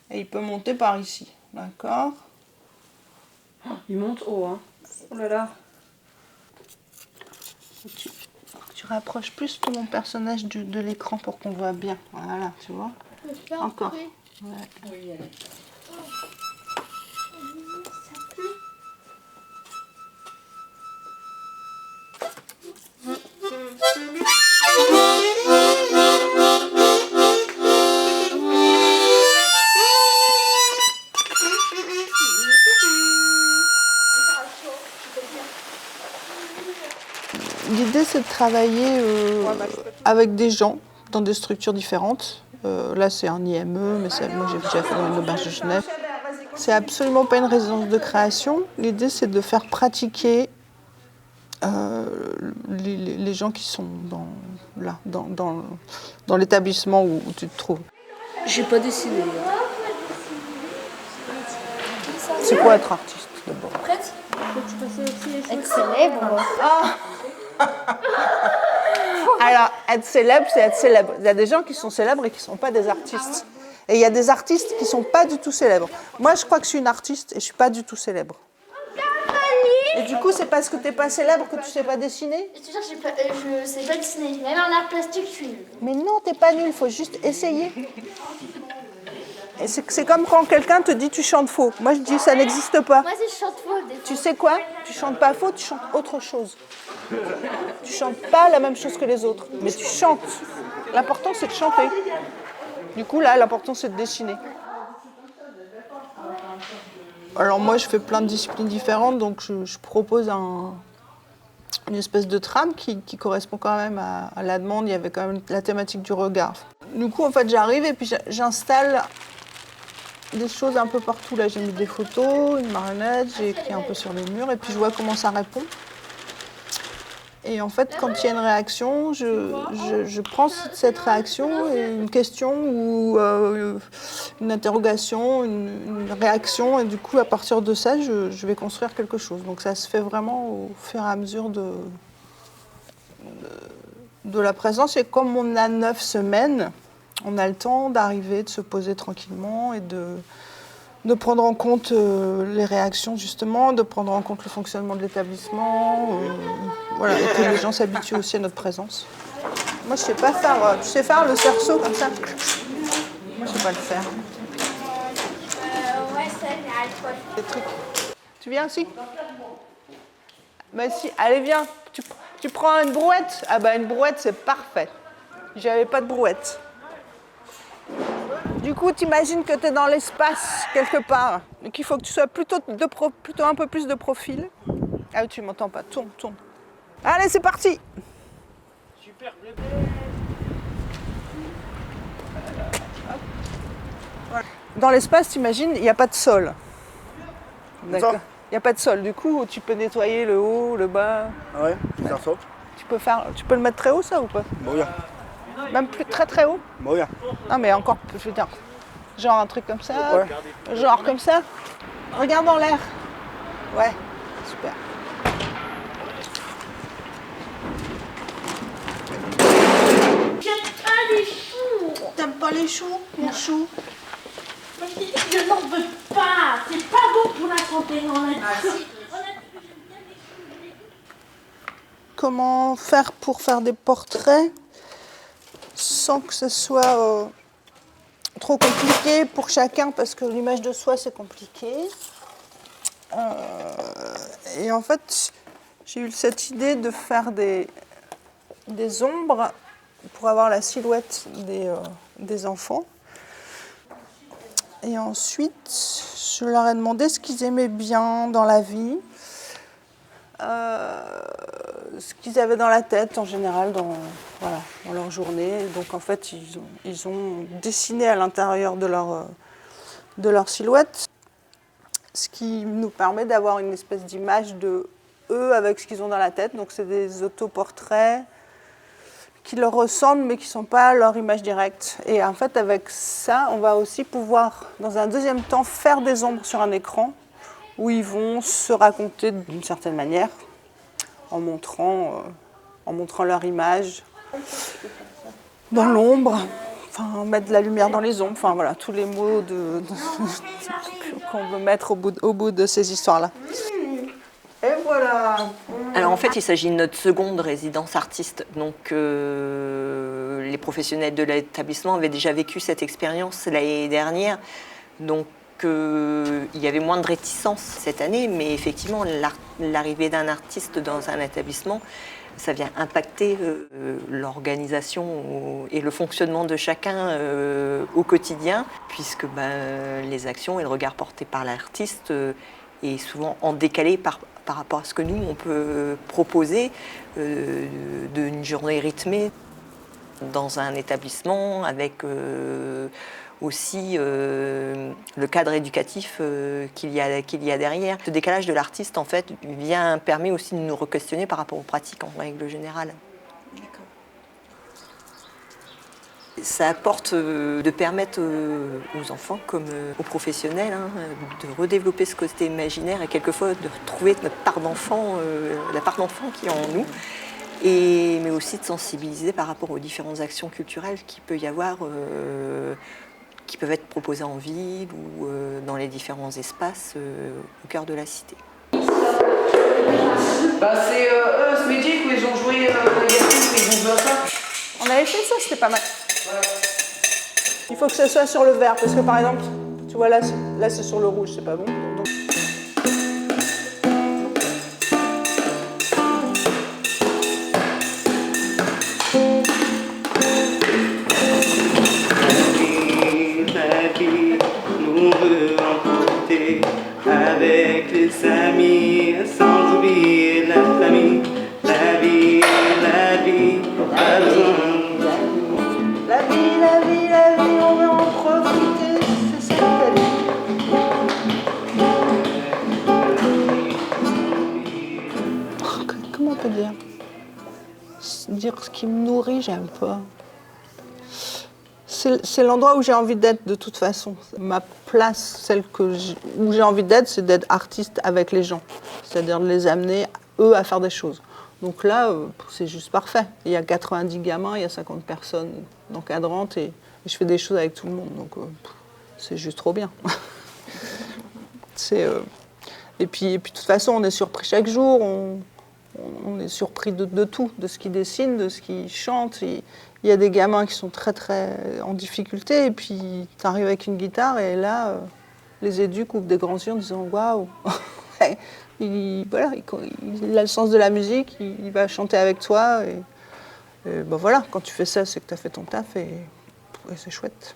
Et il peut monter par ici, d'accord? Il monte haut, hein. Oh là là. Tu rapproches plus ton personnage de l'écran pour qu'on voit bien. Voilà, tu vois? Encore. Ouais. Oui, allez. L'idée, c'est de travailler avec des gens dans des structures différentes. Là, c'est un IME, mais moi, j'ai déjà fait dans une auberge de Genève. C'est absolument pas une résidence de création. L'idée, c'est de faire pratiquer les gens qui sont dans l'établissement où tu te trouves. J'ai pas dessiné. C'est quoi être artiste, d'abord? Prête? Être célèbre. Alors, être célèbre, c'est être célèbre. Il y a des gens qui sont célèbres et qui ne sont pas des artistes. Et il y a des artistes qui ne sont pas du tout célèbres. Moi, je crois que je suis une artiste et je ne suis pas du tout célèbre. Et du coup, c'est parce que tu n'es pas célèbre que tu ne sais pas dessiner? Je te jure, je sais pas dessiner. Même en art plastique, je suis nulle. Mais non, tu n'es pas nul, il faut juste essayer. Et c'est comme quand quelqu'un te dit tu chantes faux. Moi, je dis ça n'existe pas. Moi, si je chante faux, des fois. Tu sais quoi? Tu chantes pas faux, tu chantes autre chose. Tu chantes pas la même chose que les autres, mais tu chantes. L'important, c'est de chanter. Du coup, là, l'important, c'est de dessiner. Alors moi, je fais plein de disciplines différentes, donc je propose une espèce de trame qui correspond quand même à la demande. Il y avait quand même la thématique du regard. Du coup, en fait, j'arrive et puis j'installe des choses un peu partout. Là, j'ai mis des photos, une marionnette, j'ai écrit un peu sur les murs et puis je vois comment ça répond. Et en fait, quand il y a une réaction, je prends cette réaction et une question ou une interrogation, une réaction, et du coup, à partir de ça, je vais construire quelque chose. Donc ça se fait vraiment au fur et à mesure de la présence. Et comme on a 9 semaines, on a le temps d'arriver, de se poser tranquillement et de prendre en compte les réactions, justement, de prendre en compte le fonctionnement de l'établissement, voilà, et que les gens s'habituent aussi à notre présence. Moi, je sais pas faire... tu sais faire le cerceau comme ça? Moi, je sais pas le faire. Ouais, ça, j'arrête pas. Des trucs. Tu viens aussi? Ben si, allez, viens. Tu prends une brouette? Ah ben, une brouette, c'est parfait. J'avais pas de brouette. Du coup, tu imagines que tu es dans l'espace quelque part. Donc il faut que tu sois plutôt un peu plus de profil. Ah oui, tu m'entends pas. Tourne, tourne. Allez, c'est parti. Super bébé. Dans l'espace, tu imagines, il n'y a pas de sol. D'accord. Il n'y a pas de sol. Du coup, tu peux nettoyer le haut, le bas. Ah ouais, faire ça. Tu peux le mettre très haut, ça, ou pas? Bon, bien. Même plus très très haut? Bon, bien. Non, mais encore plus, je veux dire, genre un truc comme ça, Ouais. genre comme ça. Regarde dans l'air. Ouais, super. J'aime pas les choux. T'aimes pas les choux, mon chou? Moi, je t'ai dit que je n'en veux pas. C'est pas bon pour la santé, on a dit. Comment faire pour faire des portraits sans que ce soit trop compliqué pour chacun, parce que l'image de soi, c'est compliqué. Et en fait, j'ai eu cette idée de faire des ombres pour avoir la silhouette des enfants. Et ensuite, je leur ai demandé ce qu'ils aimaient bien dans la vie, ce qu'ils avaient dans la tête en général dans leur journée. Donc en fait, ils ont dessiné à l'intérieur de leur silhouette, ce qui nous permet d'avoir une espèce d'image de eux avec ce qu'ils ont dans la tête. Donc c'est des autoportraits qui leur ressemblent mais qui ne sont pas leur image directe. Et en fait, avec ça, on va aussi pouvoir, dans un deuxième temps, faire des ombres sur un écran où ils vont se raconter d'une certaine manière en montrant leur image dans l'ombre. enfin, mettre de la lumière dans les ombres, enfin voilà, tous les mots qu'on veut mettre au bout de ces histoires-là. Et voilà. Alors en fait, il s'agit de notre seconde résidence artiste. Donc les professionnels de l'établissement avaient déjà vécu cette expérience l'année dernière. Donc il y avait moins de réticence cette année, mais effectivement, l'arrivée d'un artiste dans un établissement, ça vient impacter l'organisation et le fonctionnement de chacun au quotidien, puisque les actions et le regard porté par l'artiste est souvent en décalé par rapport à ce que nous, on peut proposer d'une journée rythmée dans un établissement avec aussi le cadre éducatif qu'il y a derrière. Ce décalage de l'artiste, en fait, permet aussi de nous re-questionner par rapport aux pratiques en règle générale. Ça apporte de permettre aux enfants comme aux professionnels de redévelopper ce côté imaginaire et quelquefois de retrouver notre part d'enfant, la part d'enfant qui est en nous, mais aussi de sensibiliser par rapport aux différentes actions culturelles qu'il peut y avoir, qui peuvent être proposées en ville ou dans les différents espaces au cœur de la cité. C'est ce Magic où ils ont joué ils ont joué à ça. On avait fait ça, c'était pas mal. Il faut que ça soit sur le vert, parce que par exemple, tu vois là c'est sur le rouge, c'est pas bon. Donc... Nous veut emporter avec les amis, sans oublier la famille, la vie, pas besoin. La vie, on veut en profiter, c'est ça la vie. Comment on peut dire? Dire ce qui me nourrit, j'aime pas. C'est l'endroit où j'ai envie d'être de toute façon. Ma place, où j'ai envie d'être, c'est d'être artiste avec les gens. C'est-à-dire de les amener, eux, à faire des choses. Donc là, c'est juste parfait. Il y a 90 gamins, il y a 50 personnes encadrantes et je fais des choses avec tout le monde. Donc c'est juste trop bien. Et puis de toute façon, on est surpris chaque jour. On est surpris de tout, de ce qu'ils dessinent, de ce qu'ils chantent. Il y a des gamins qui sont très très en difficulté et puis tu arrives avec une guitare et là, les éduques ouvrent des grands yeux en disant « Waouh !» il a le sens de la musique, il va chanter avec toi. Et voilà, quand tu fais ça, c'est que tu as fait ton taf et c'est chouette.